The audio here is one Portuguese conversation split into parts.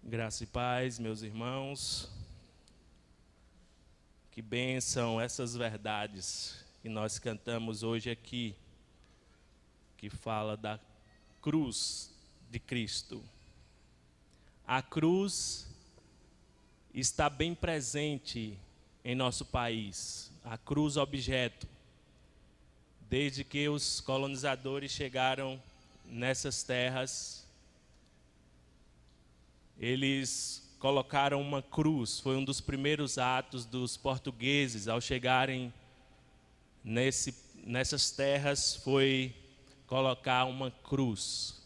Graça e paz, meus irmãos. Que bênção essas verdades que nós cantamos hoje aqui, que fala da cruz de Cristo. A cruz está bem presente em nosso país, a cruz objeto. Desde que os colonizadores chegaram nessas terras, eles colocaram uma cruz. Foi um dos primeiros atos dos portugueses ao chegarem nessas terras, foi colocar uma cruz.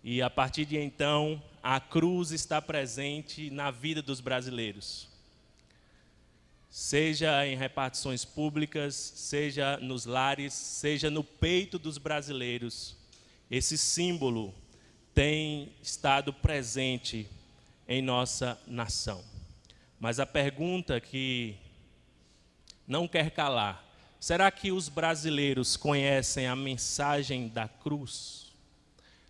E a partir de então, a cruz está presente na vida dos brasileiros. Seja em repartições públicas, seja nos lares, seja no peito dos brasileiros, esse símbolo tem estado presente em nossa nação. Mas a pergunta que não quer calar: será que os brasileiros conhecem a mensagem da cruz?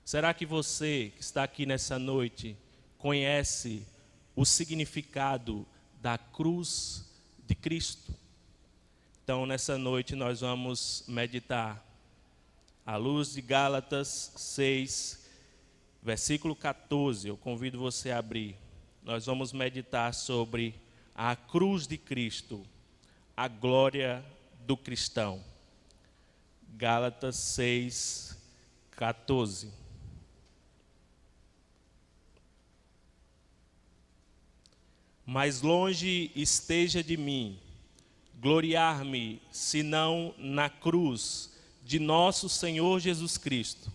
Será que você que está aqui nessa noite conhece o significado da cruz de Cristo? Então, nessa noite nós vamos meditar à luz de Gálatas 6, versículo 14, eu convido você a abrir. Nós vamos meditar sobre a cruz de Cristo, a glória do cristão. Gálatas 6, 14. Mas longe esteja de mim gloriar-me, senão na cruz de nosso Senhor Jesus Cristo,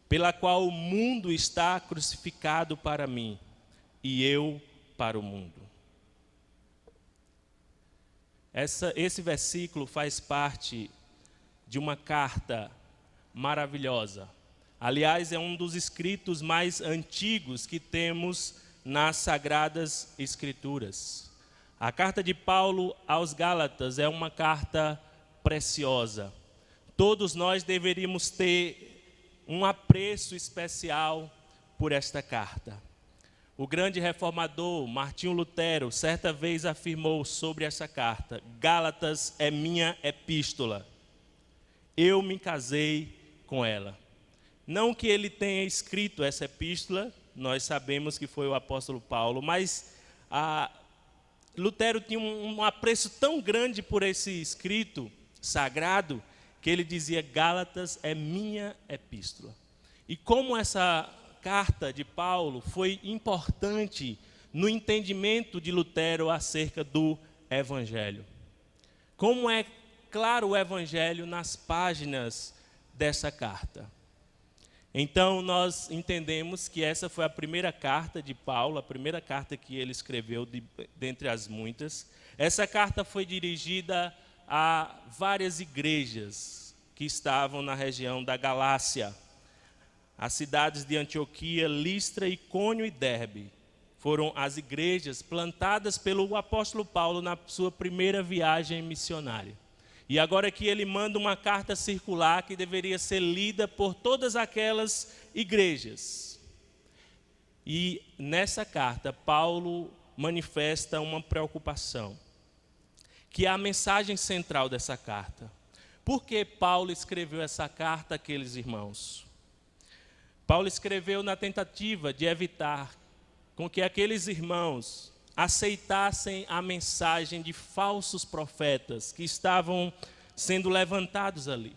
pela qual o mundo está crucificado para mim, e eu para o mundo. Esse versículo faz parte de uma carta maravilhosa. Aliás, é um dos escritos mais antigos que temos nas Sagradas Escrituras. A carta de Paulo aos Gálatas é uma carta preciosa. Todos nós deveríamos ter um apreço especial por esta carta. O grande reformador Martinho Lutero certa vez afirmou sobre essa carta: Gálatas é minha epístola. Eu me casei com ela. Não que ele tenha escrito essa epístola, nós sabemos que foi o apóstolo Paulo, mas Lutero tinha um apreço tão grande por esse escrito sagrado, que ele dizia: Gálatas é minha epístola. E como essa carta de Paulo foi importante no entendimento de Lutero acerca do Evangelho. Como é claro o Evangelho nas páginas dessa carta. Então nós entendemos que essa foi a primeira carta de Paulo, a primeira carta que ele escreveu dentre as muitas. Essa carta foi dirigida a várias igrejas que estavam na região da Galácia. As cidades de Antioquia, Listra, Icônio e Derbe foram as igrejas plantadas pelo apóstolo Paulo na sua primeira viagem missionária. E agora que ele manda uma carta circular que deveria ser lida por todas aquelas igrejas. E nessa carta, Paulo manifesta uma preocupação, que é a mensagem central dessa carta. Por que Paulo escreveu essa carta àqueles irmãos? Paulo escreveu na tentativa de evitar com que aqueles irmãos aceitassem a mensagem de falsos profetas que estavam sendo levantados ali.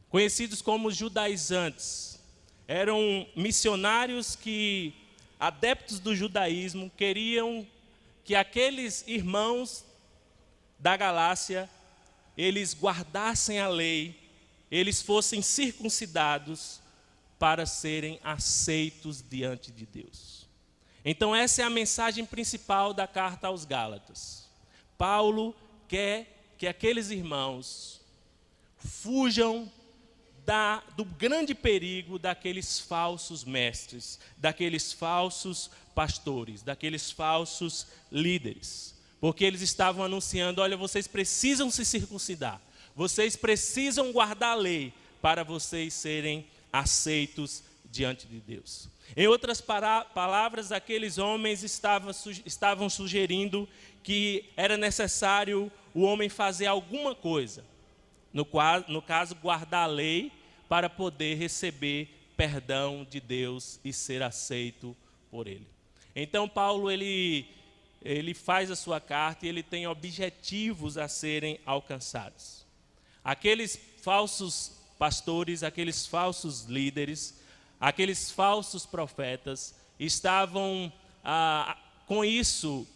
Conhecidos como judaizantes, eram missionários que, adeptos do judaísmo, queriam que aqueles irmãos da Galácia, eles guardassem a lei, eles fossem circuncidados para serem aceitos diante de Deus. Então essa é a mensagem principal da carta aos Gálatas. Paulo quer que aqueles irmãos fujam do grande perigo daqueles falsos mestres, daqueles falsos pastores, daqueles falsos líderes. Porque eles estavam anunciando: olha, vocês precisam se circuncidar, vocês precisam guardar a lei para vocês serem aceitos diante de Deus. Em outras palavras, aqueles homens estavam sugerindo que era necessário o homem fazer alguma coisa, no caso, guardar a lei, para poder receber perdão de Deus e ser aceito por Ele. Então, Paulo, ele faz a sua carta e ele tem objetivos a serem alcançados. Aqueles falsos pastores, aqueles falsos líderes, aqueles falsos profetas estavam, com isso,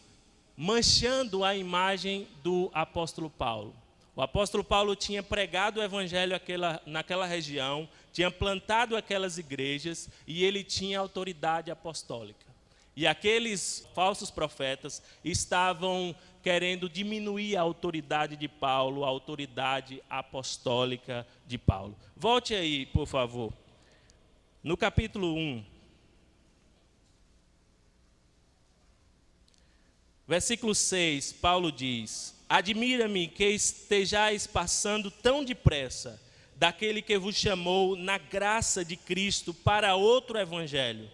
manchando a imagem do apóstolo Paulo. O apóstolo Paulo tinha pregado o evangelho naquela região, tinha plantado aquelas igrejas e ele tinha autoridade apostólica. E aqueles falsos profetas estavam querendo diminuir a autoridade de Paulo, a autoridade apostólica de Paulo. Volte aí, por favor. No capítulo 1, versículo 6, Paulo diz: admira-me que estejais passando tão depressa daquele que vos chamou na graça de Cristo para outro evangelho,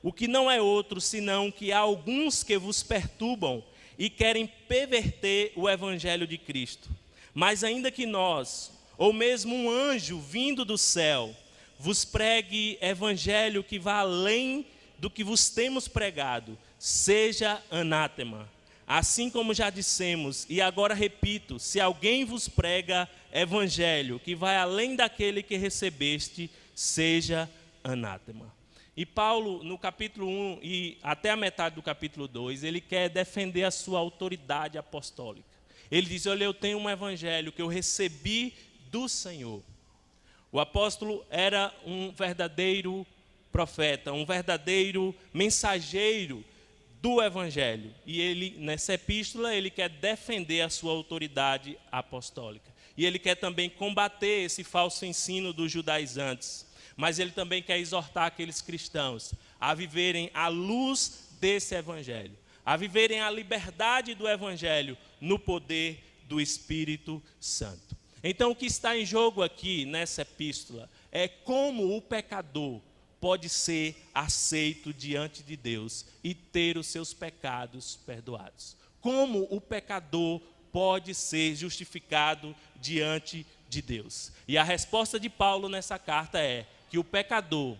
o que não é outro senão que há alguns que vos perturbam e querem perverter o evangelho de Cristo. Mas ainda que nós, ou mesmo um anjo vindo do céu, vos pregue evangelho que vá além do que vos temos pregado, seja anátema. Assim como já dissemos, e agora repito, se alguém vos prega evangelho que vai além daquele que recebeste, seja anátema. E Paulo, no capítulo 1 e até a metade do capítulo 2, ele quer defender a sua autoridade apostólica. Ele diz: olha, eu tenho um evangelho que eu recebi do Senhor. O apóstolo era um verdadeiro profeta, um verdadeiro mensageiro do evangelho. E ele, nessa epístola, ele quer defender a sua autoridade apostólica. E ele quer também combater esse falso ensino dos judaizantes. Mas ele também quer exortar aqueles cristãos a viverem à luz desse evangelho, a viverem a liberdade do evangelho no poder do Espírito Santo. Então, o que está em jogo aqui nessa epístola é como o pecador pode ser aceito diante de Deus e ter os seus pecados perdoados. Como o pecador pode ser justificado diante de Deus. E a resposta de Paulo nessa carta é que o pecador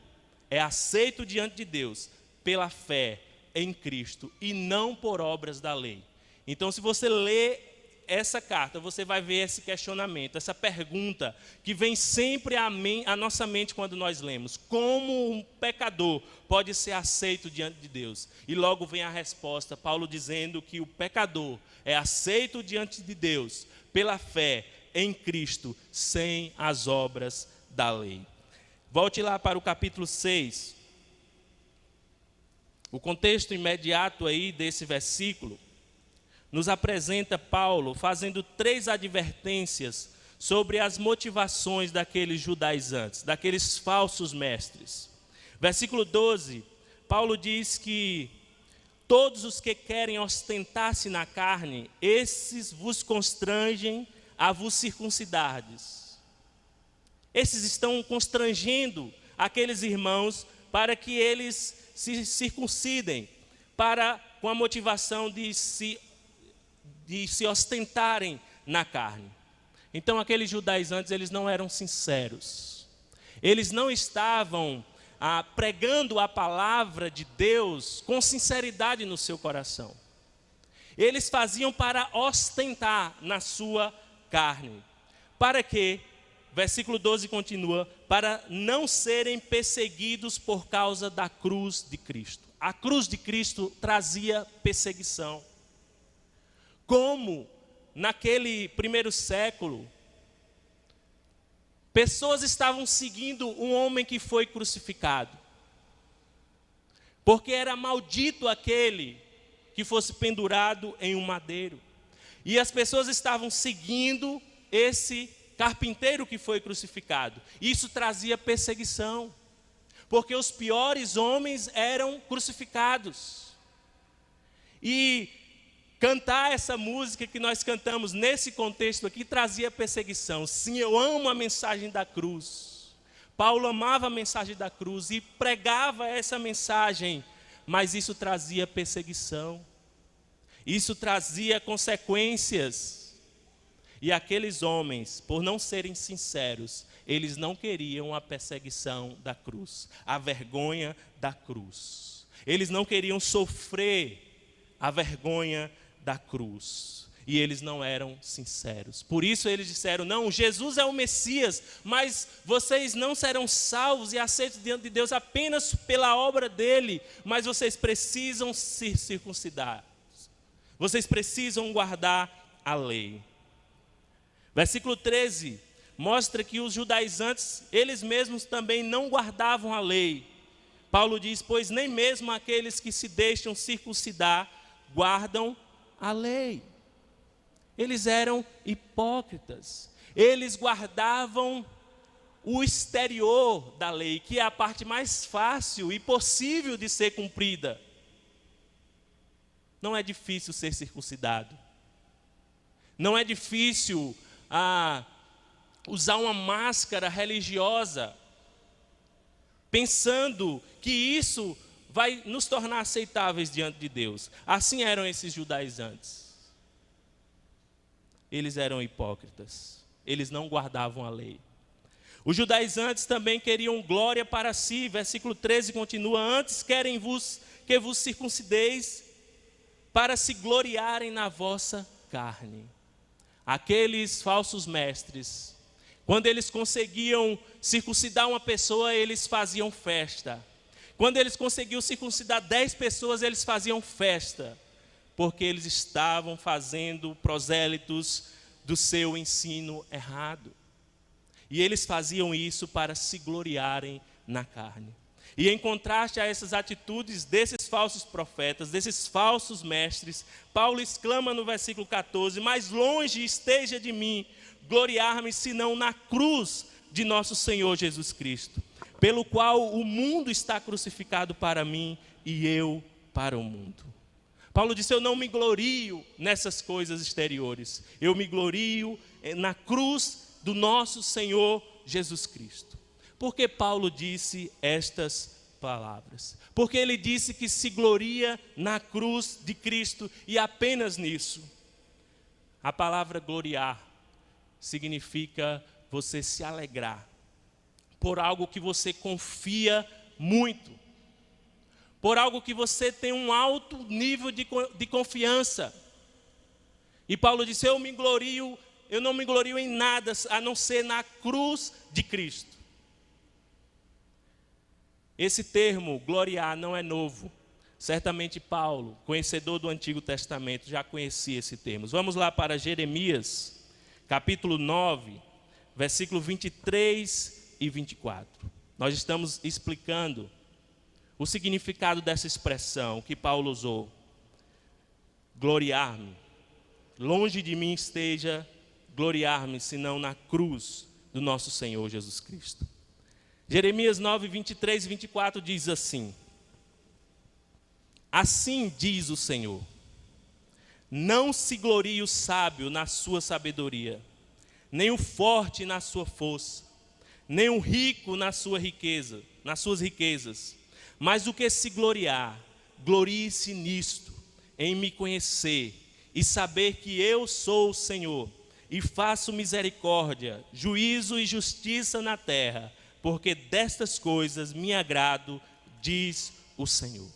é aceito diante de Deus pela fé em Cristo e não por obras da lei. Então, se você lê essa carta, você vai ver esse questionamento, essa pergunta que vem sempre à nossa mente quando nós lemos: como um pecador pode ser aceito diante de Deus? E logo vem a resposta, Paulo dizendo que o pecador é aceito diante de Deus pela fé em Cristo, sem as obras da lei. Volte lá para o capítulo 6. O contexto imediato aí desse versículo nos apresenta Paulo fazendo 3 advertências sobre as motivações daqueles judaizantes, daqueles falsos mestres. Versículo 12, Paulo diz que todos os que querem ostentar-se na carne, esses vos constrangem a vos circuncidardes. Esses estão constrangendo aqueles irmãos para que eles se circuncidem, com a motivação de se ostentarem na carne. Então, aqueles judaizantes, eles não eram sinceros. Eles não estavam pregando a palavra de Deus com sinceridade no seu coração. Eles faziam para ostentar na sua carne. Para quê? Versículo 12 continua: para não serem perseguidos por causa da cruz de Cristo. A cruz de Cristo trazia perseguição. Como naquele primeiro século, pessoas estavam seguindo um homem que foi crucificado, porque era maldito aquele que fosse pendurado em um madeiro. E as pessoas estavam seguindo esse carpinteiro que foi crucificado. Isso trazia perseguição, porque os piores homens eram crucificados. E cantar essa música que nós cantamos nesse contexto aqui trazia perseguição. Sim, eu amo a mensagem da cruz, Paulo amava a mensagem da cruz e pregava essa mensagem, mas isso trazia perseguição, isso trazia consequências. E aqueles homens, por não serem sinceros, eles não queriam a perseguição da cruz, a vergonha da cruz. Eles não queriam sofrer a vergonha da cruz. E eles não eram sinceros. Por isso eles disseram, não, Jesus é o Messias, mas vocês não serão salvos e aceitos diante de Deus apenas pela obra dele, mas vocês precisam se circuncidar. Vocês precisam guardar a lei. Versículo 13 mostra que os judaizantes, eles mesmos também não guardavam a lei. Paulo diz, pois nem mesmo aqueles que se deixam circuncidar guardam a lei. Eles eram hipócritas. Eles guardavam o exterior da lei, que é a parte mais fácil e possível de ser cumprida. Não é difícil ser circuncidado. Não é difícil usar uma máscara religiosa, pensando que isso vai nos tornar aceitáveis diante de Deus. Assim eram esses judaizantes. Eles eram hipócritas. Eles não guardavam a lei. Os judaizantes também queriam glória para si. Versículo 13 continua, antes querem que vos circuncideis para se gloriarem na vossa carne. Aqueles falsos mestres, quando eles conseguiam circuncidar uma pessoa, eles faziam festa. Quando eles conseguiam circuncidar 10 pessoas, eles faziam festa, porque eles estavam fazendo prosélitos do seu ensino errado. E eles faziam isso para se gloriarem na carne. E em contraste a essas atitudes desses falsos profetas, desses falsos mestres, Paulo exclama no versículo 14, mais longe esteja de mim gloriar-me senão na cruz de nosso Senhor Jesus Cristo, pelo qual o mundo está crucificado para mim e eu para o mundo. Paulo disse, eu não me glorio nessas coisas exteriores, eu me glorio na cruz do nosso Senhor Jesus Cristo. Por que Paulo disse estas palavras? Porque ele disse que se gloria na cruz de Cristo e apenas nisso. A palavra gloriar significa você se alegrar por algo que você confia muito, por algo que você tem um alto nível de confiança. E Paulo disse, eu não me glorio em nada a não ser na cruz de Cristo. Esse termo, gloriar, não é novo. Certamente Paulo, conhecedor do Antigo Testamento, já conhecia esse termo. Vamos lá para Jeremias, capítulo 9, versículo 23 e 24. Nós estamos explicando o significado dessa expressão que Paulo usou. Gloriar-me. Longe de mim esteja gloriar-me, senão na cruz do nosso Senhor Jesus Cristo. Jeremias 9, 23 e 24 diz assim, assim diz o Senhor, não se glorie o sábio na sua sabedoria, nem o forte na sua força, nem o rico na sua riqueza, nas suas riquezas, mas o que se gloriar, glorie-se nisto, em me conhecer e saber que eu sou o Senhor, e faço misericórdia, juízo e justiça na terra, porque destas coisas me agrado, diz o Senhor.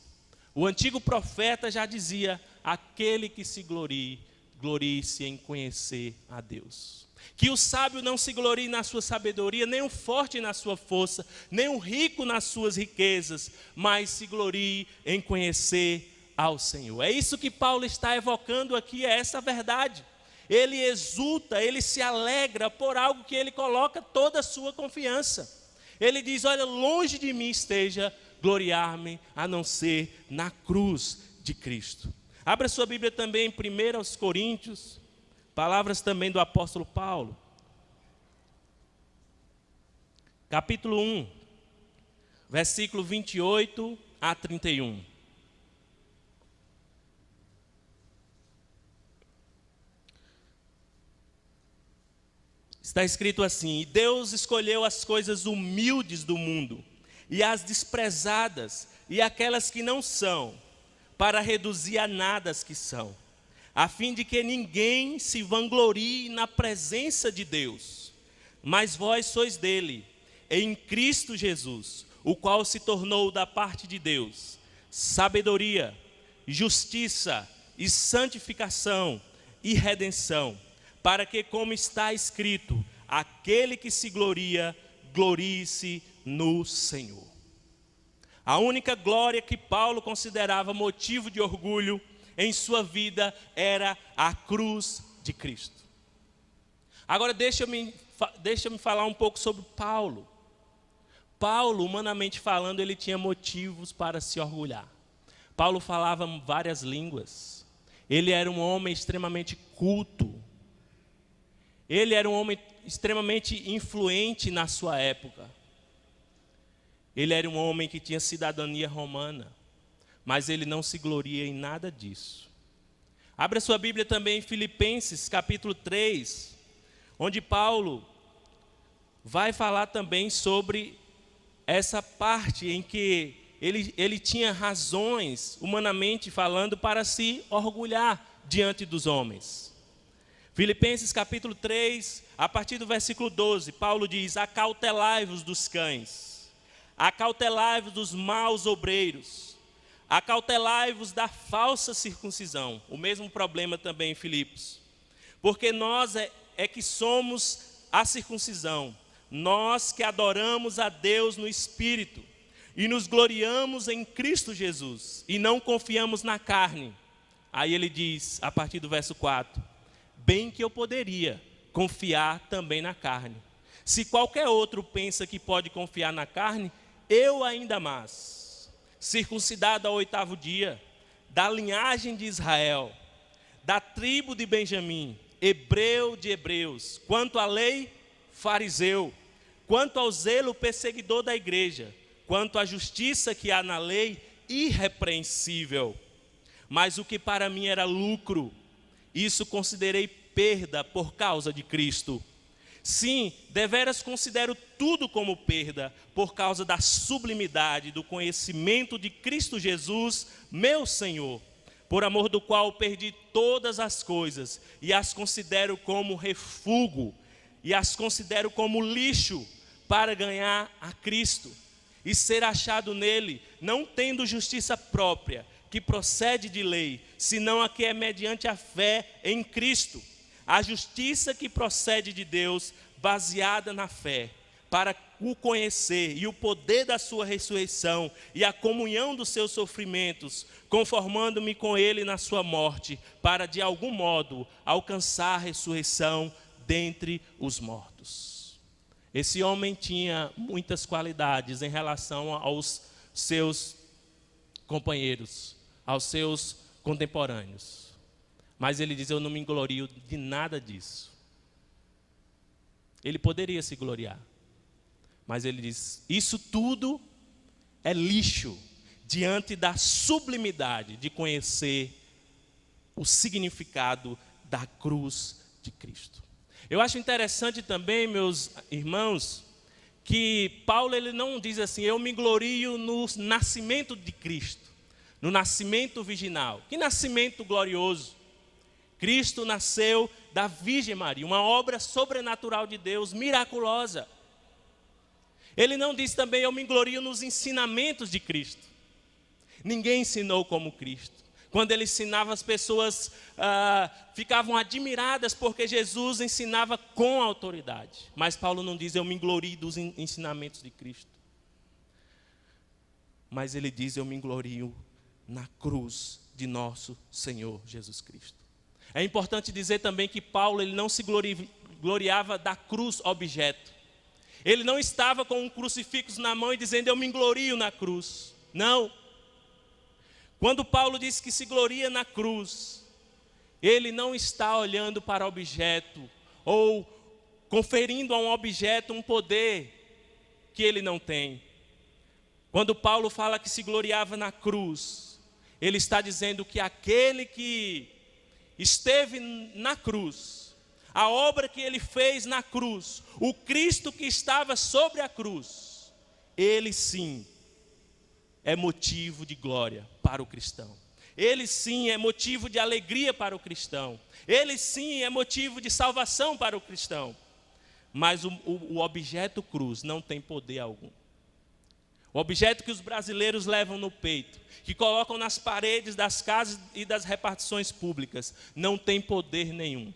O antigo profeta já dizia, aquele que se glorie, glorie-se em conhecer a Deus. Que o sábio não se glorie na sua sabedoria, nem o forte na sua força, nem o rico nas suas riquezas, mas se glorie em conhecer ao Senhor. É isso que Paulo está evocando aqui, é essa verdade. Ele exulta, ele se alegra por algo que ele coloca toda a sua confiança. Ele diz, olha, longe de mim esteja gloriar-me, a não ser na cruz de Cristo. Abra sua Bíblia também em 1 Coríntios, palavras também do apóstolo Paulo. Capítulo 1, versículo 28 a 31. Está escrito assim: e Deus escolheu as coisas humildes do mundo, e as desprezadas, e aquelas que não são, para reduzir a nada as que são, a fim de que ninguém se vanglorie na presença de Deus. Mas vós sois dele, em Cristo Jesus, o qual se tornou da parte de Deus sabedoria, justiça e santificação e redenção, para que, como está escrito, aquele que se gloria, glorie-se no Senhor. A única glória que Paulo considerava motivo de orgulho em sua vida era a cruz de Cristo. Agora deixa-me falar um pouco sobre Paulo. Paulo, humanamente falando, ele tinha motivos para se orgulhar. Paulo falava várias línguas. Ele era um homem extremamente culto. Ele era um homem extremamente influente na sua época. Ele era um homem que tinha cidadania romana, mas ele não se gloria em nada disso. Abra sua Bíblia também em Filipenses, capítulo 3, onde Paulo vai falar também sobre essa parte em que ele tinha razões, humanamente falando, para se orgulhar diante dos homens. Filipenses capítulo 3, a partir do versículo 12, Paulo diz: acautelai-vos dos cães, acautelai-vos dos maus obreiros, acautelai-vos da falsa circuncisão. O mesmo problema também em Filipos. Porque nós é que somos a circuncisão, nós que adoramos a Deus no Espírito e nos gloriamos em Cristo Jesus e não confiamos na carne. Aí ele diz, a partir do verso 4, bem que eu poderia confiar também na carne. Se qualquer outro pensa que pode confiar na carne, eu ainda mais. Circuncidado ao 8º dia, da linhagem de Israel, da tribo de Benjamim, hebreu de hebreus, quanto à lei, fariseu, quanto ao zelo, perseguidor da igreja, quanto à justiça que há na lei, irrepreensível. Mas o que para mim era lucro, isso considerei perda por causa de Cristo. Sim, deveras considero tudo como perda, por causa da sublimidade do conhecimento de Cristo Jesus, meu Senhor, por amor do qual perdi todas as coisas, e as considero como refúgio, e as considero como lixo, para ganhar a Cristo, e ser achado nele, não tendo justiça própria, que procede de lei, senão a que é mediante a fé em Cristo, a justiça que procede de Deus, baseada na fé, para o conhecer e o poder da sua ressurreição e a comunhão dos seus sofrimentos, conformando-me com ele na sua morte, para de algum modo alcançar a ressurreição dentre os mortos. Esse homem tinha muitas qualidades em relação aos seus companheiros, aos seus contemporâneos. Mas ele diz, eu não me glorio de nada disso. Ele poderia se gloriar. Mas ele diz, isso tudo é lixo diante da sublimidade de conhecer o significado da cruz de Cristo. Eu acho interessante também, meus irmãos, que Paulo ele não diz assim, eu me glorio no nascimento de Cristo, no nascimento virginal. Que nascimento glorioso! Cristo nasceu da Virgem Maria, uma obra sobrenatural de Deus, miraculosa. Ele não diz também, eu me glorio nos ensinamentos de Cristo. Ninguém ensinou como Cristo. Quando ele ensinava, as pessoas ficavam admiradas porque Jesus ensinava com autoridade. Mas Paulo não diz, eu me glorio dos ensinamentos de Cristo. Mas ele diz, eu me glorio na cruz de nosso Senhor Jesus Cristo. É importante dizer também que Paulo ele não se gloriava da cruz objeto. Ele não estava com um crucifixo na mão e dizendo, eu me glorio na cruz. Não. Quando Paulo diz que se gloria na cruz, ele não está olhando para o objeto ou conferindo a um objeto um poder que ele não tem. Quando Paulo fala que se gloriava na cruz, ele está dizendo que aquele que esteve na cruz, a obra que ele fez na cruz, o Cristo que estava sobre a cruz, ele sim é motivo de glória para o cristão. Ele sim é motivo de alegria para o cristão. Ele sim é motivo de salvação para o cristão. Mas o objeto cruz não tem poder algum. O objeto que os brasileiros levam no peito, que colocam nas paredes das casas e das repartições públicas, não tem poder nenhum.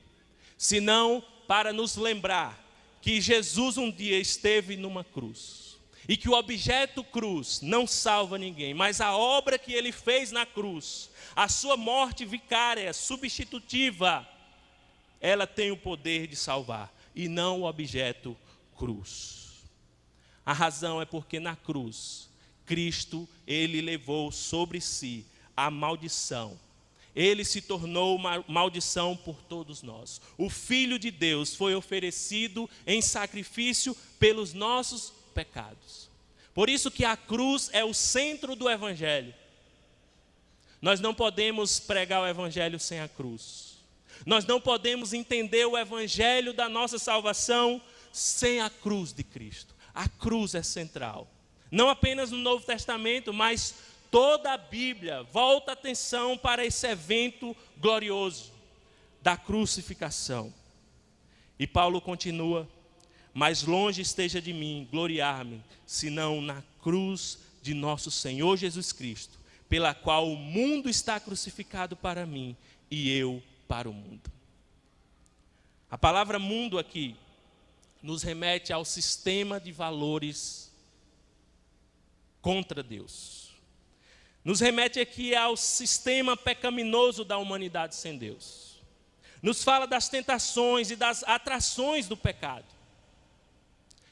Senão para nos lembrar que Jesus um dia esteve numa cruz. E que o objeto cruz não salva ninguém, mas a obra que ele fez na cruz, a sua morte vicária, substitutiva, ela tem o poder de salvar, e não o objeto cruz. A razão é porque na cruz, Cristo, ele levou sobre si a maldição. Ele se tornou uma maldição por todos nós. O Filho de Deus foi oferecido em sacrifício pelos nossos pecados. Por isso que a cruz é o centro do Evangelho. Nós não podemos pregar o Evangelho sem a cruz. Nós não podemos entender o Evangelho da nossa salvação sem a cruz de Cristo. A cruz é central. Não apenas no Novo Testamento, mas toda a Bíblia volta a atenção para esse evento glorioso da crucificação. E Paulo continua: mas longe esteja de mim gloriar-me, senão na cruz de nosso Senhor Jesus Cristo, pela qual o mundo está crucificado para mim e eu para o mundo. A palavra mundo aqui nos remete ao sistema de valores contra Deus. Nos remete aqui ao sistema pecaminoso da humanidade sem Deus. Nos fala das tentações e das atrações do pecado.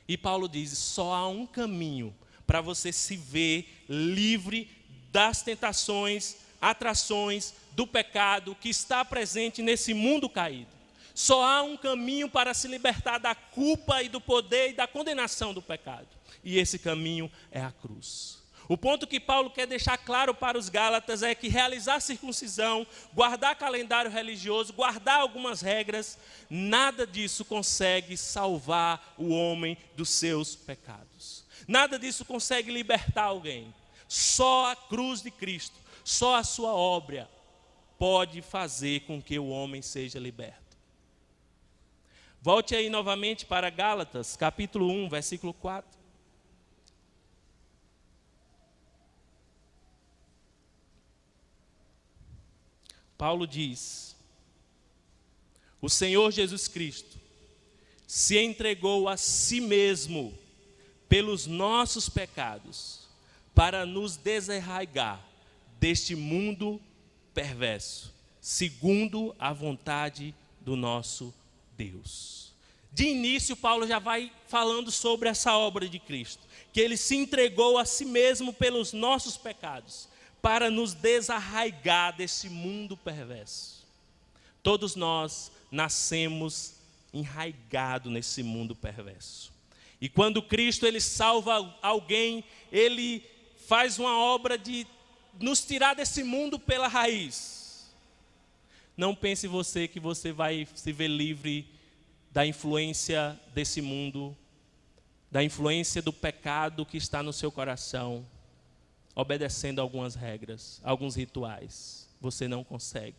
E Paulo diz: só há um caminho para você se ver livre das tentações, atrações do pecado que está presente nesse mundo caído. Só há um caminho para se libertar da culpa e do poder e da condenação do pecado. E esse caminho é a cruz. O ponto que Paulo quer deixar claro para os Gálatas é que realizar circuncisão, guardar calendário religioso, guardar algumas regras, nada disso consegue salvar o homem dos seus pecados. Nada disso consegue libertar alguém. Só a cruz de Cristo, só a sua obra pode fazer com que o homem seja liberto. Volte aí novamente para Gálatas, capítulo 1, versículo 4. Paulo diz: o Senhor Jesus Cristo se entregou a si mesmo pelos nossos pecados, para nos desarraigar deste mundo perverso, segundo a vontade do nosso Deus. De início, Paulo já vai falando sobre essa obra de Cristo, que ele se entregou a si mesmo pelos nossos pecados, para nos desarraigar desse mundo perverso. Todos nós nascemos enraigados nesse mundo perverso. E quando Cristo ele salva alguém, ele faz uma obra de nos tirar desse mundo pela raiz. Não pense você que você vai se ver livre da influência desse mundo, da influência do pecado que está no seu coração, obedecendo algumas regras, alguns rituais. Você não consegue.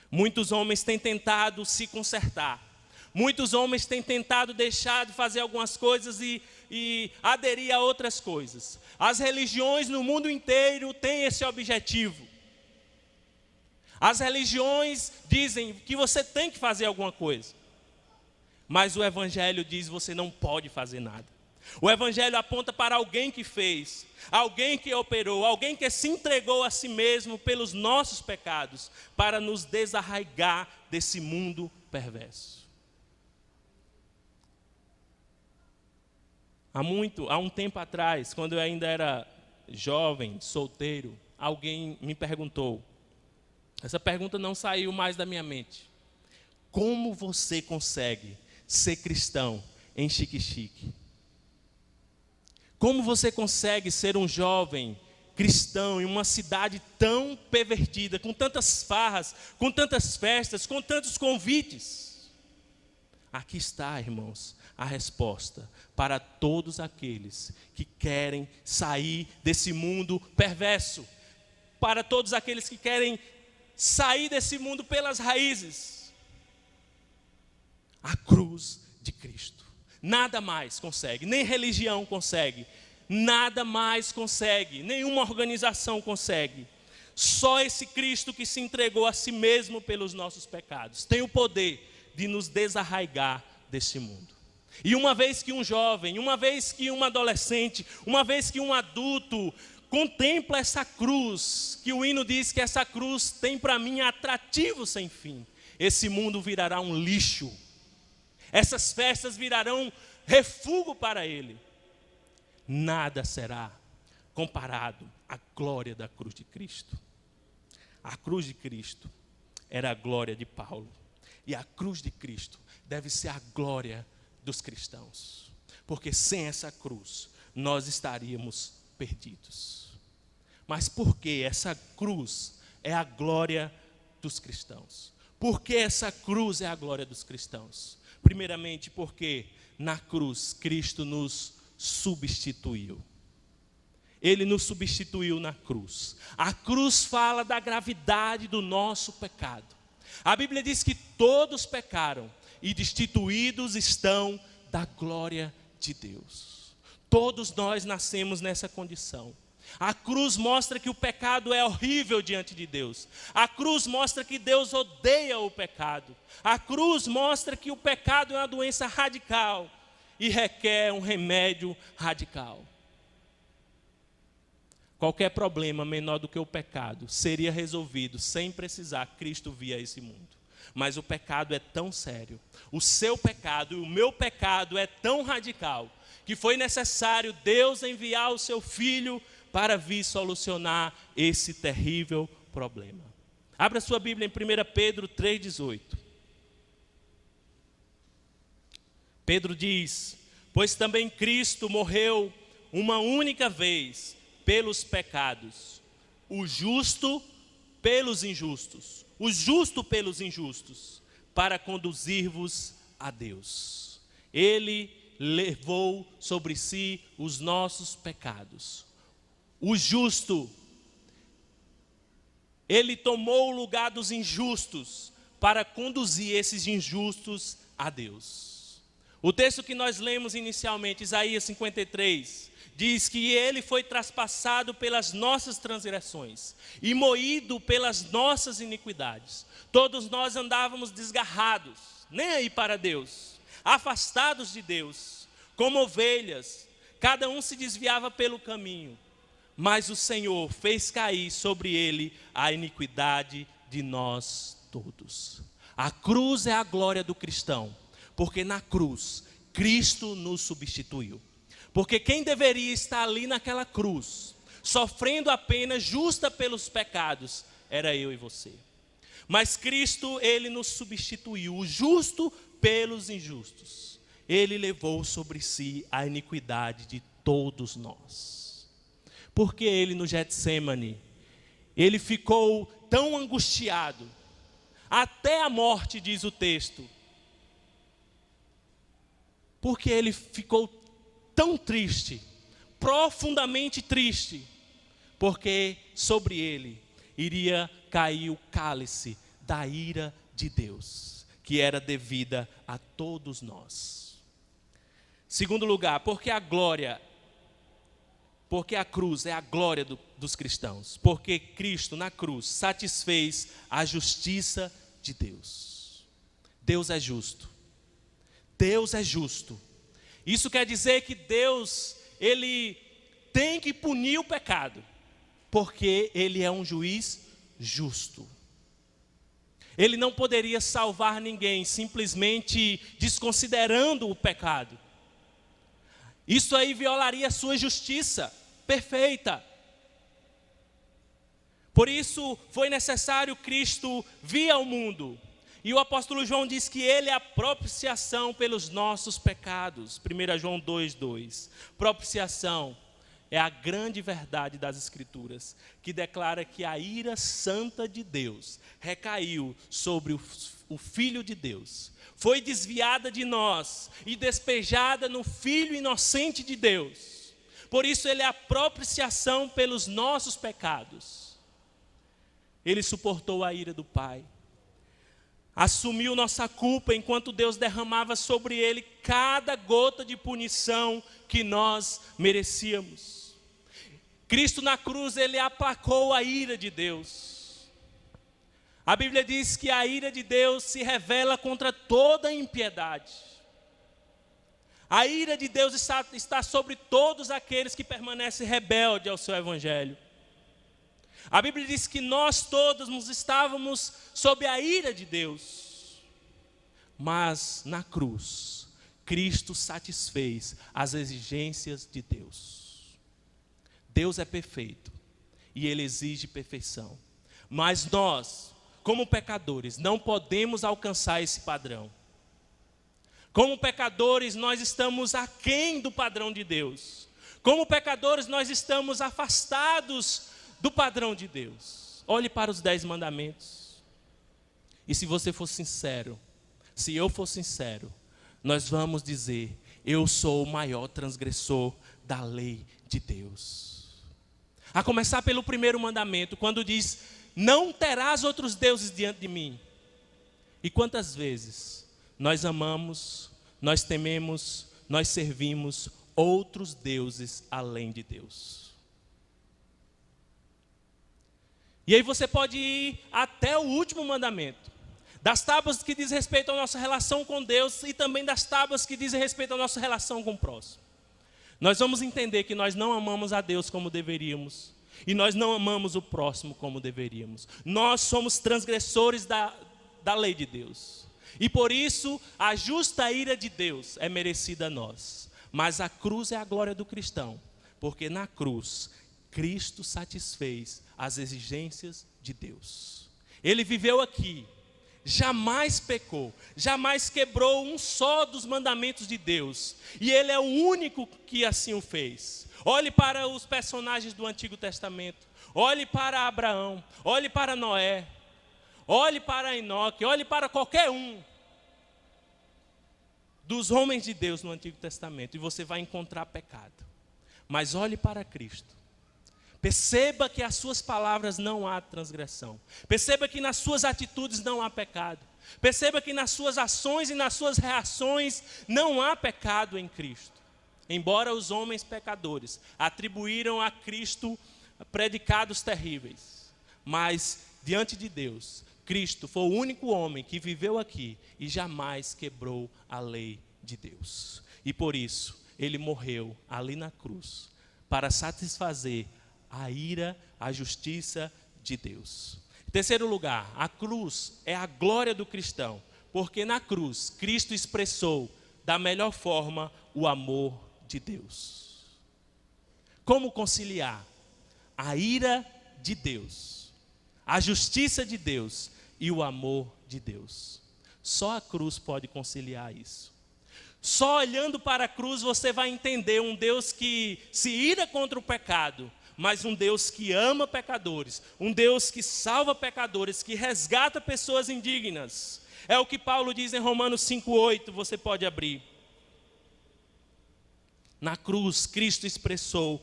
Muitos homens têm tentado se consertar. Muitos homens têm tentado deixar de fazer algumas coisas e aderir a outras coisas. As religiões no mundo inteiro têm esse objetivo. As religiões dizem que você tem que fazer alguma coisa. Mas o Evangelho diz que você não pode fazer nada. O Evangelho aponta para alguém que fez, alguém que operou, alguém que se entregou a si mesmo pelos nossos pecados, para nos desarraigar desse mundo perverso. Há um tempo atrás, quando eu ainda era jovem, solteiro, alguém me perguntou, essa pergunta não saiu mais da minha mente: como você consegue ser cristão em Xique-Xique? Como você consegue ser um jovem cristão em uma cidade tão pervertida, com tantas farras, com tantas festas, com tantos convites? Aqui está, irmãos, a resposta para todos aqueles que querem sair desse mundo perverso, para todos aqueles que querem sair desse mundo pelas raízes. A cruz de Cristo. Nada mais consegue, nem religião consegue, nada mais consegue, nenhuma organização consegue. Só esse Cristo que se entregou a si mesmo pelos nossos pecados tem o poder de nos desarraigar desse mundo. E uma vez que um jovem, uma vez que um adolescente, uma vez que um adulto contempla essa cruz, que o hino diz que essa cruz tem para mim atrativo sem fim, esse mundo virará um lixo. Essas festas virarão refúgio para ele. Nada será comparado à glória da cruz de Cristo. A cruz de Cristo era a glória de Paulo. E a cruz de Cristo deve ser a glória dos cristãos. Porque sem essa cruz, nós estaríamos perdidos. Mas por que essa cruz é a glória dos cristãos? Por que essa cruz é a glória dos cristãos? Primeiramente, porque na cruz Cristo nos substituiu. Ele nos substituiu na cruz. A cruz fala da gravidade do nosso pecado. A Bíblia diz que todos pecaram e destituídos estão da glória de Deus. Todos nós nascemos nessa condição. A cruz mostra que o pecado é horrível diante de Deus. A cruz mostra que Deus odeia o pecado. A cruz mostra que o pecado é uma doença radical e requer um remédio radical. Qualquer problema menor do que o pecado seria resolvido sem precisar Cristo vir a esse mundo. Mas o pecado é tão sério, o seu pecado e o meu pecado é tão radical, que foi necessário Deus enviar o seu Filho para vir solucionar esse terrível problema. Abra sua Bíblia em 1 Pedro 3,18. Pedro diz: pois também Cristo morreu uma única vez pelos pecados, o justo pelos injustos, o justo pelos injustos, para conduzir-vos a Deus. Ele levou sobre si os nossos pecados. O justo, ele tomou o lugar dos injustos para conduzir esses injustos a Deus. O texto que nós lemos inicialmente, Isaías 53, diz que ele foi traspassado pelas nossas transgressões e moído pelas nossas iniquidades. Todos nós andávamos desgarrados, nem aí para Deus, afastados de Deus, como ovelhas, cada um se desviava pelo caminho, mas o Senhor fez cair sobre ele a iniquidade de nós todos. A cruz é a glória do cristão, porque na cruz Cristo nos substituiu. Porque quem deveria estar ali naquela cruz, sofrendo a pena justa pelos pecados, era eu e você. Mas Cristo, ele nos substituiu, o justo pelos injustos. Ele levou sobre si a iniquidade de todos nós. Porque ele no Getsêmani, ele ficou tão angustiado, até a morte, diz o texto. Porque ele ficou tão triste, profundamente triste, porque sobre ele iria cair o cálice da ira de Deus, que era devida a todos nós. Segundo lugar, porque a cruz é a glória dos cristãos, porque Cristo na cruz satisfez a justiça de Deus. Deus é justo. Deus é justo. Isso quer dizer que Deus, ele tem que punir o pecado, porque ele é um juiz justo. Ele não poderia salvar ninguém simplesmente desconsiderando o pecado. Isso aí violaria a sua justiça perfeita. Por isso foi necessário Cristo vir ao mundo. E o apóstolo João diz que ele é a propiciação pelos nossos pecados. 1 João 2,2. Propiciação é a grande verdade das Escrituras, que declara que a ira santa de Deus recaiu sobre o Filho de Deus. Foi desviada de nós e despejada no Filho inocente de Deus. Por isso ele é a propiciação pelos nossos pecados. Ele suportou a ira do Pai. Assumiu nossa culpa enquanto Deus derramava sobre ele cada gota de punição que nós merecíamos. Cristo na cruz, ele aplacou a ira de Deus. A Bíblia diz que a ira de Deus se revela contra toda impiedade. A ira de Deus está sobre todos aqueles que permanecem rebeldes ao seu evangelho. A Bíblia diz que nós todos nos estávamos sob a ira de Deus. Mas na cruz, Cristo satisfez as exigências de Deus. Deus é perfeito e Ele exige perfeição. Mas nós, como pecadores, não podemos alcançar esse padrão. Como pecadores, nós estamos aquém do padrão de Deus. Como pecadores, nós estamos afastados do padrão de Deus. Olhe para os 10 mandamentos. E se você for sincero, se eu for sincero, nós vamos dizer: eu sou o maior transgressor da lei de Deus. A começar pelo primeiro mandamento, quando diz: não terás outros deuses diante de mim. E quantas vezes nós amamos, nós tememos, nós servimos outros deuses além de Deus? E aí você pode ir até o último mandamento, das tábuas que diz respeito à nossa relação com Deus e também das tábuas que dizem respeito à nossa relação com o próximo. Nós vamos entender que nós não amamos a Deus como deveríamos e nós não amamos o próximo como deveríamos. Nós somos transgressores da lei de Deus. E por isso a justa ira de Deus é merecida a nós. Mas a cruz é a glória do cristão, porque na cruz Cristo satisfez as exigências de Deus. Ele viveu aqui, jamais pecou, jamais quebrou um só dos mandamentos de Deus. E ele é o único que assim o fez. Olhe para os personagens do Antigo Testamento. Olhe para Abraão, olhe para Noé, olhe para Enoque, olhe para qualquer um dos homens de Deus no Antigo Testamento e você vai encontrar pecado. Mas olhe para Cristo. Perceba que as suas palavras não há transgressão. Perceba que nas suas atitudes não há pecado. Perceba que nas suas ações e nas suas reações não há pecado em Cristo. Embora os homens pecadores atribuíram a Cristo predicados terríveis, mas diante de Deus, Cristo foi o único homem que viveu aqui e jamais quebrou a lei de Deus. E por isso, ele morreu ali na cruz para satisfazer a ira, a justiça de Deus. Em terceiro lugar, a cruz é a glória do cristão, porque na cruz, Cristo expressou da melhor forma o amor de Deus. Como conciliar a ira de Deus, a justiça de Deus e o amor de Deus? Só a cruz pode conciliar isso. Só olhando para a cruz você vai entender um Deus que se ira contra o pecado, mas um Deus que ama pecadores, um Deus que salva pecadores, que resgata pessoas indignas. É o que Paulo diz em Romanos 5,8, você pode abrir. Na cruz, Cristo expressou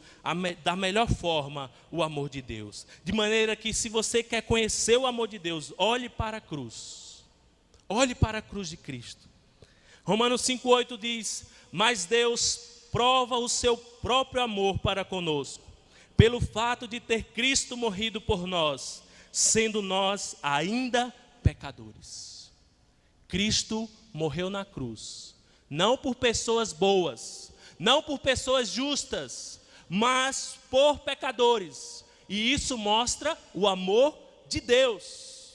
da melhor forma o amor de Deus. De maneira que se você quer conhecer o amor de Deus, olhe para a cruz. Olhe para a cruz de Cristo. Romanos 5,8 diz: mas Deus prova o seu próprio amor para conosco, pelo fato de ter Cristo morrido por nós, sendo nós ainda pecadores. Cristo morreu na cruz, não por pessoas boas, não por pessoas justas, mas por pecadores. E isso mostra o amor de Deus.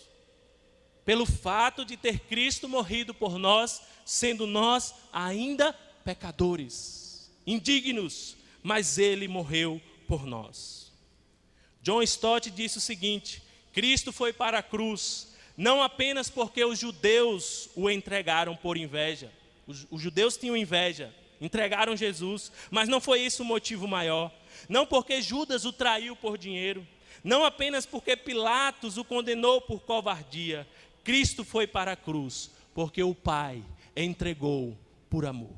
Pelo fato de ter Cristo morrido por nós, sendo nós ainda pecadores, indignos, mas Ele morreu por nós. John Stott disse o seguinte: Cristo foi para a cruz, não apenas porque os judeus o entregaram por inveja. Os judeus tinham inveja, entregaram Jesus, mas não foi isso o motivo maior. não porque Judas o traiu por dinheiro, não apenas porque Pilatos o condenou por covardia. Cristo foi para a cruz porque o Pai entregou por amor.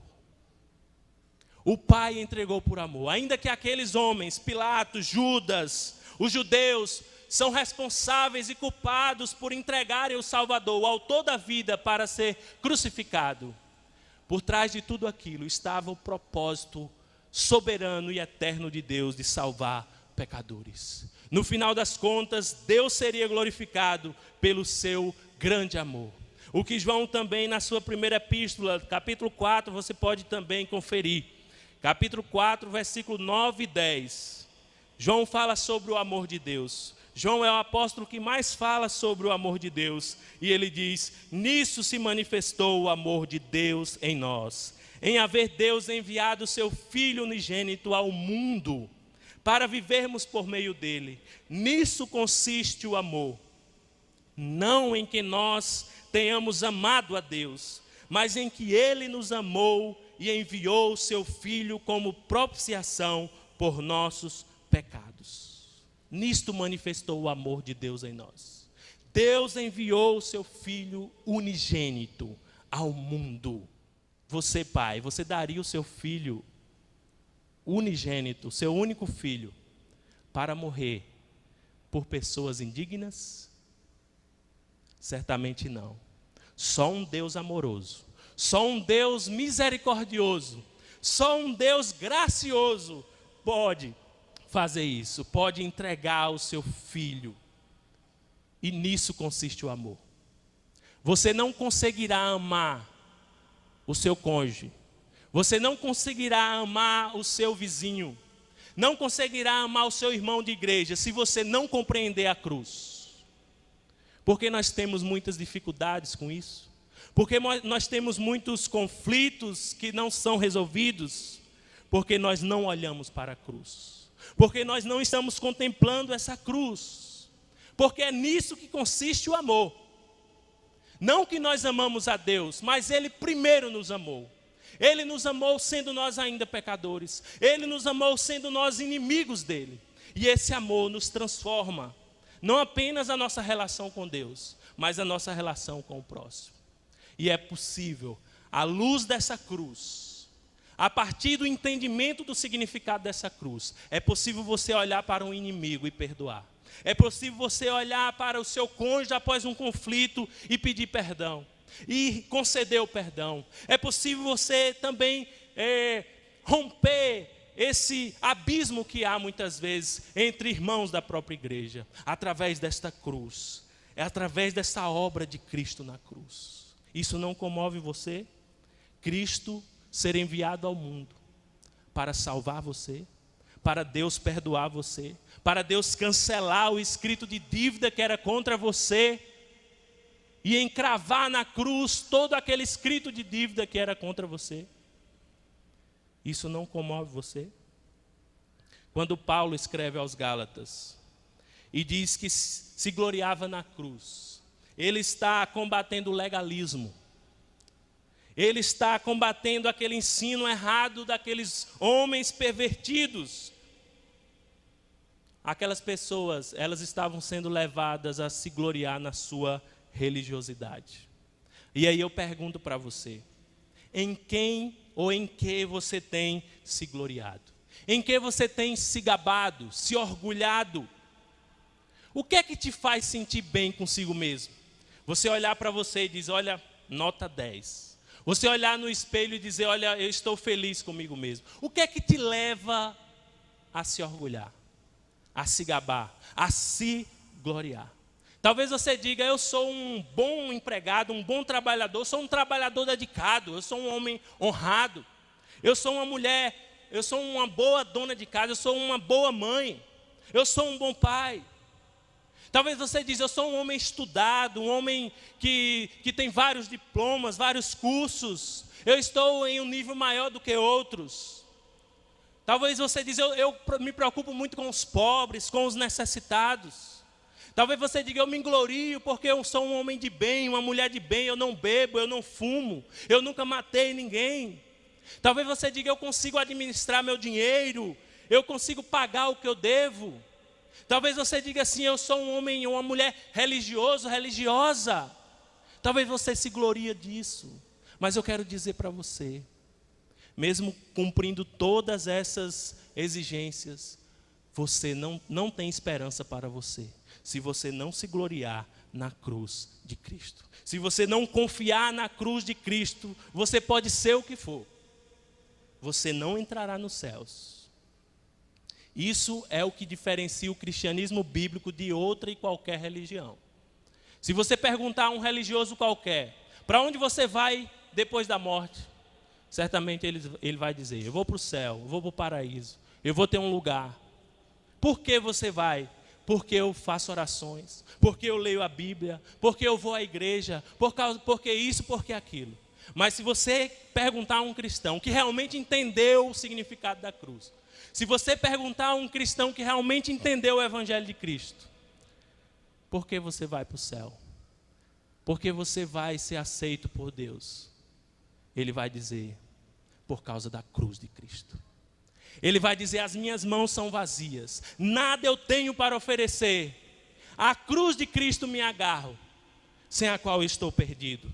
O Pai entregou por amor. Ainda que aqueles homens, Pilatos, Judas, os judeus, são responsáveis e culpados por entregarem o Salvador, o autor da vida, para ser crucificado. Por trás de tudo aquilo estava o propósito soberano e eterno de Deus de salvar pecadores. No final das contas, Deus seria glorificado pelo seu grande amor. O que João também, na sua primeira epístola, capítulo 4, você pode também conferir. Capítulo 4, versículo 9 e 10. João fala sobre o amor de Deus. João é o apóstolo que mais fala sobre o amor de Deus. E ele diz: nisso se manifestou o amor de Deus em nós, em haver Deus enviado o seu Filho unigênito ao mundo, para vivermos por meio dele. Nisso consiste o amor. Não em que nós tenhamos amado a Deus, mas em que ele nos amou e enviou o seu Filho como propiciação por nossos pecados. Nisto manifestou o amor de Deus em nós. Deus enviou o seu Filho unigênito ao mundo. Você, pai, você daria o seu filho unigênito, seu único filho, para morrer por pessoas indignas? Certamente não. Só um Deus amoroso, só um Deus misericordioso, só um Deus gracioso pode fazer isso, pode entregar o seu filho. E nisso consiste o amor. Você não conseguirá amar o seu cônjuge, você não conseguirá amar o seu vizinho, não conseguirá amar o seu irmão de igreja se você não compreender a cruz. Porque nós temos muitas dificuldades com isso, porque nós temos muitos conflitos que não são resolvidos, porque nós não olhamos para a cruz. Porque nós não estamos contemplando essa cruz. Porque é nisso que consiste o amor. Não que nós amamos a Deus, mas Ele primeiro nos amou. Ele nos amou sendo nós ainda pecadores. Ele nos amou sendo nós inimigos dEle. E esse amor nos transforma. Não apenas a nossa relação com Deus, mas a nossa relação com o próximo. E é possível, à luz dessa cruz, a partir do entendimento do significado dessa cruz, é possível você olhar para um inimigo e perdoar. É possível você olhar para o seu cônjuge após um conflito e pedir perdão. E conceder o perdão. É possível você também romper esse abismo que há muitas vezes entre irmãos da própria igreja. Através desta cruz. É através dessa obra de Cristo na cruz. Isso não comove você? Cristo ser enviado ao mundo para salvar você, para Deus perdoar você, para Deus cancelar o escrito de dívida que era contra você e encravar na cruz todo aquele escrito de dívida que era contra você. Isso não comove você? Quando Paulo escreve aos Gálatas e diz que se gloriava na cruz, ele está combatendo o legalismo. Ele está combatendo aquele ensino errado daqueles homens pervertidos. Aquelas pessoas, elas estavam sendo levadas a se gloriar na sua religiosidade. E aí eu pergunto para você, em quem ou em que você tem se gloriado? Em que você tem se gabado, se orgulhado? O que é que te faz sentir bem consigo mesmo? Você olhar para você e dizer, olha, nota 10. Você olhar no espelho e dizer, olha, eu estou feliz comigo mesmo. O que é que te leva a se orgulhar, a se gabar, a se gloriar? Talvez você diga, eu sou um bom empregado, um bom trabalhador, eu sou um trabalhador dedicado, eu sou um homem honrado, eu sou uma mulher, eu sou uma boa dona de casa, eu sou uma boa mãe, eu sou um bom pai. Talvez você diz, eu sou um homem estudado, um homem que tem vários diplomas, vários cursos. Eu estou em um nível maior do que outros. Talvez você diz, eu me preocupo muito com os pobres, com os necessitados. Talvez você diga, eu me glorio porque eu sou um homem de bem, uma mulher de bem, eu não bebo, eu não fumo, eu nunca matei ninguém. Talvez você diga, eu consigo administrar meu dinheiro, eu consigo pagar o que eu devo. Talvez você diga assim, eu sou um homem ou uma mulher religioso, religiosa. Talvez você se glorie disso. Mas eu quero dizer para você, mesmo cumprindo todas essas exigências, você não tem esperança para você, se você não se gloriar na cruz de Cristo. Se você não confiar na cruz de Cristo, você pode ser o que for, você não entrará nos céus. Isso é o que diferencia o cristianismo bíblico de outra e qualquer religião. Se você perguntar a um religioso qualquer, para onde você vai depois da morte? Certamente ele vai dizer, eu vou para o céu, eu vou para o paraíso, eu vou ter um lugar. Por que você vai? Porque eu faço orações, porque eu leio a Bíblia, porque eu vou à igreja, porque isso, porque aquilo. Mas se você perguntar a um cristão que realmente entendeu o significado da cruz, se você perguntar a um cristão que realmente entendeu o Evangelho de Cristo, por que você vai para o céu? Porque você vai ser aceito por Deus? Ele vai dizer, por causa da cruz de Cristo. Ele vai dizer, as minhas mãos são vazias, nada eu tenho para oferecer. A cruz de Cristo me agarro, sem a qual estou perdido.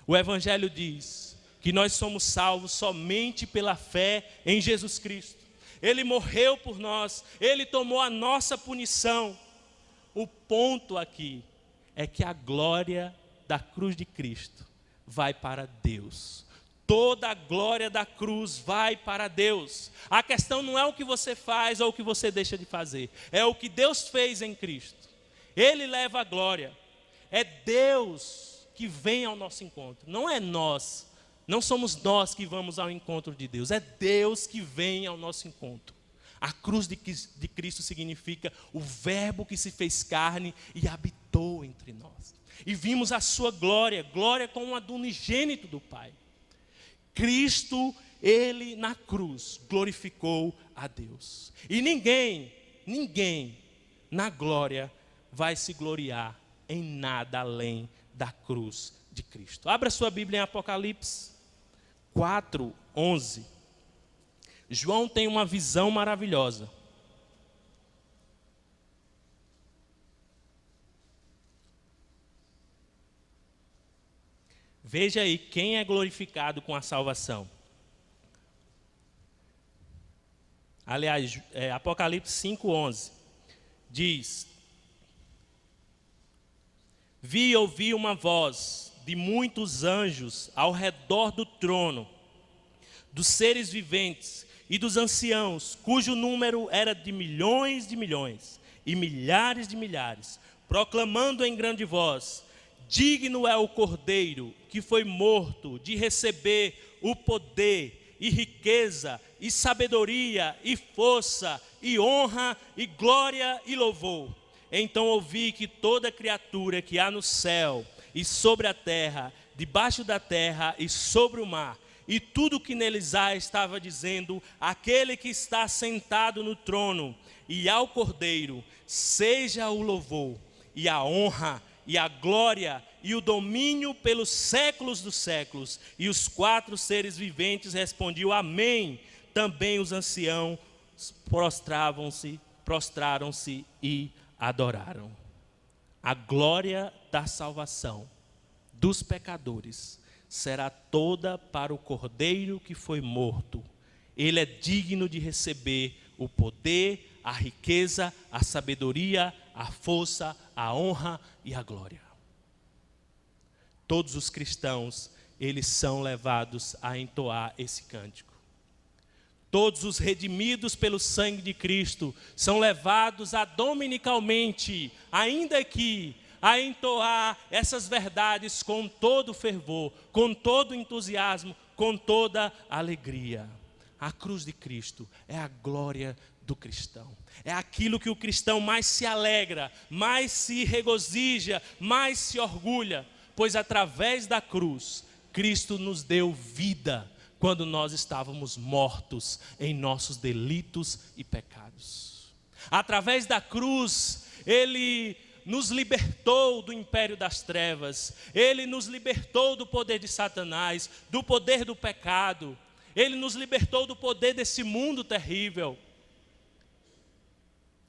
O Evangelho diz que nós somos salvos somente pela fé em Jesus Cristo. Ele morreu por nós, Ele tomou a nossa punição. O ponto aqui é que a glória da cruz de Cristo vai para Deus. Toda a glória da cruz vai para Deus. A questão não é o que você faz ou o que você deixa de fazer. É o que Deus fez em Cristo. Ele leva a glória. É Deus que vem ao nosso encontro. Não é nós. Não somos nós que vamos ao encontro de Deus. É Deus que vem ao nosso encontro. A cruz de Cristo significa o verbo que se fez carne e habitou entre nós. E vimos a sua glória, glória como a do unigênito do Pai. Cristo, Ele na cruz glorificou a Deus. E ninguém na glória vai se gloriar em nada além da cruz de Cristo. Abra sua Bíblia em Apocalipse 4:11. João tem uma visão maravilhosa. Veja aí quem é glorificado com a salvação. Aliás, Apocalipse 5:11 diz: vi e ouvi uma voz de muitos anjos ao redor do trono, dos seres viventes e dos anciãos, cujo número era de milhões e milhares de milhares, proclamando em grande voz: digno é o Cordeiro que foi morto de receber o poder e riqueza e sabedoria e força e honra e glória e louvor. Então ouvi que toda criatura que há no céu e sobre a terra, debaixo da terra e sobre o mar, e tudo que neles há, estava dizendo: aquele que está sentado no trono e ao Cordeiro, seja o louvor e a honra e a glória e o domínio pelos séculos dos séculos. E os 4 seres viventes respondiam: amém. Também os anciãos prostraram-se e adoraram. A glória da salvação dos pecadores será toda para o Cordeiro que foi morto. Ele é digno de receber o poder, a riqueza, a sabedoria, a força, a honra e a glória. Todos os cristãos, eles são levados a entoar esse cântico. Todos os redimidos pelo sangue de Cristo são levados a dominicalmente, ainda que, a entoar essas verdades com todo fervor, com todo entusiasmo, com toda alegria. A cruz de Cristo é a glória do cristão. É aquilo que o cristão mais se alegra, mais se regozija, mais se orgulha, pois através da cruz, Cristo nos deu vida quando nós estávamos mortos em nossos delitos e pecados. Através da cruz, Ele nos libertou do império das trevas, Ele nos libertou do poder de Satanás, do poder do pecado, Ele nos libertou do poder desse mundo terrível.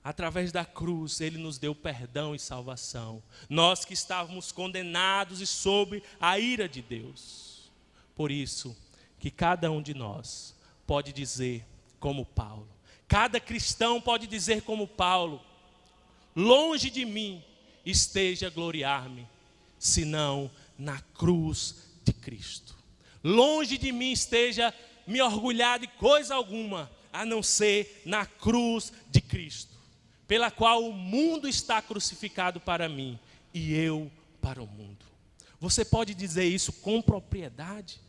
através da cruz, Ele nos deu perdão e salvação. Nós que estávamos condenados e sob a ira de Deus. Por isso, que cada um de nós pode dizer como Paulo. Cada cristão pode dizer como Paulo: longe de mim esteja gloriar-me, senão na cruz de Cristo. Longe de mim esteja me orgulhar de coisa alguma, a não ser na cruz de Cristo, pela qual o mundo está crucificado para mim e eu para o mundo. Você pode dizer isso com propriedade?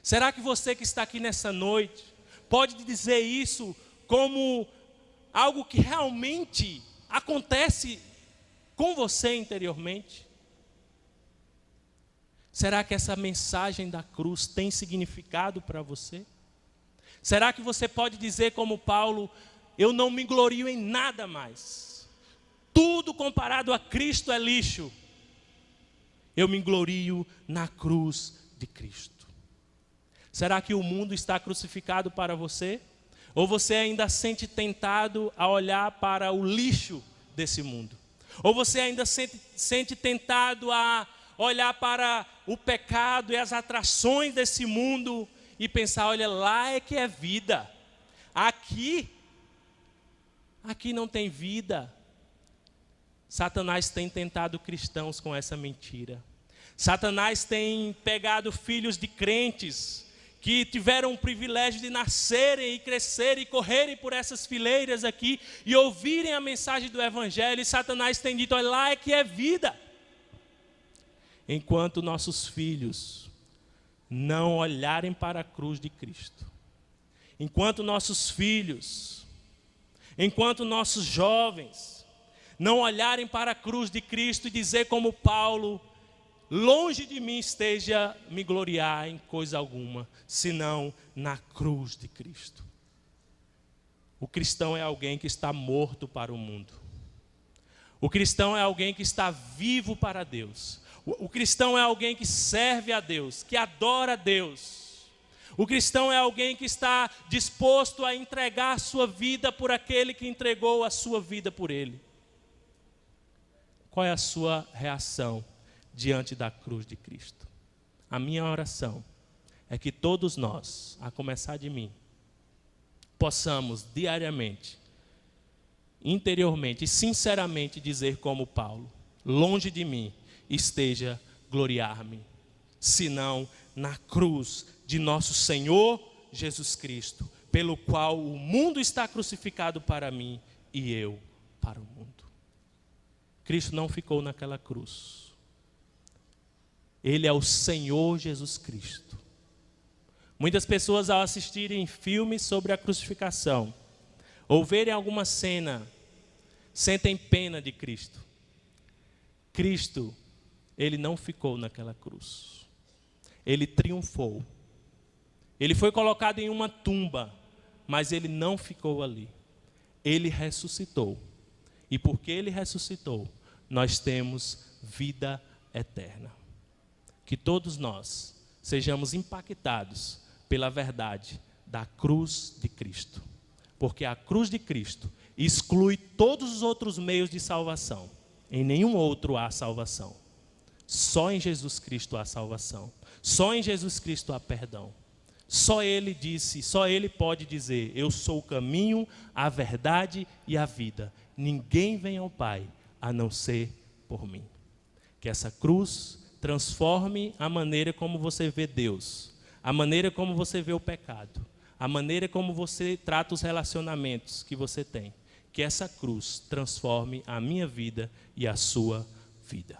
Será que você que está aqui nessa noite pode dizer isso como algo que realmente acontece com você interiormente? Será que essa mensagem da cruz tem significado para você? Será que você pode dizer como Paulo: eu não me glorio em nada mais, tudo comparado a Cristo é lixo, eu me glorio na cruz de Cristo? Será que o mundo está crucificado para você? Ou você ainda sente tentado a olhar para o lixo desse mundo? Ou você ainda sente tentado a olhar para o pecado e as atrações desse mundo e pensar: olha, lá é que é vida, aqui não tem vida. Satanás tem tentado cristãos com essa mentira. Satanás tem pegado filhos de crentes que tiveram o privilégio de nascerem e crescerem e correrem por essas fileiras aqui e ouvirem a mensagem do Evangelho, e Satanás tem dito: olha, lá é que é vida. Enquanto nossos filhos não olharem para a cruz de Cristo, enquanto nossos filhos, enquanto nossos jovens não olharem para a cruz de Cristo e dizer como Paulo: longe de mim esteja me gloriar em coisa alguma, senão na cruz de Cristo. O cristão é alguém que está morto para o mundo. O cristão é alguém que está vivo para Deus. O cristão é alguém que serve a Deus, que adora a Deus. O cristão é alguém que está disposto a entregar a sua vida por aquele que entregou a sua vida por ele. Qual é a sua reação diante da cruz de Cristo? A minha oração é que todos nós, a começar de mim, possamos diariamente, interiormente e sinceramente dizer como Paulo: longe de mim esteja gloriar-me, senão na cruz de nosso Senhor Jesus Cristo, pelo qual o mundo está crucificado para mim e eu para o mundo. Cristo não ficou naquela cruz. Ele é o Senhor Jesus Cristo. Muitas pessoas, ao assistirem filmes sobre a crucificação, ou verem alguma cena, sentem pena de Cristo. Cristo, Ele não ficou naquela cruz. Ele triunfou. Ele foi colocado em uma tumba, mas Ele não ficou ali. Ele ressuscitou. E porque Ele ressuscitou, nós temos vida eterna. Que todos nós sejamos impactados pela verdade da cruz de Cristo. Porque a cruz de Cristo exclui todos os outros meios de salvação. Em nenhum outro há salvação. Só em Jesus Cristo há salvação. Só em Jesus Cristo há perdão. Só Ele disse, só Ele pode dizer: eu sou o caminho, a verdade e a vida. Ninguém vem ao Pai a não ser por mim. Que essa cruz transforme a maneira como você vê Deus, a maneira como você vê o pecado, a maneira como você trata os relacionamentos que você tem. Que essa cruz transforme a minha vida e a sua vida.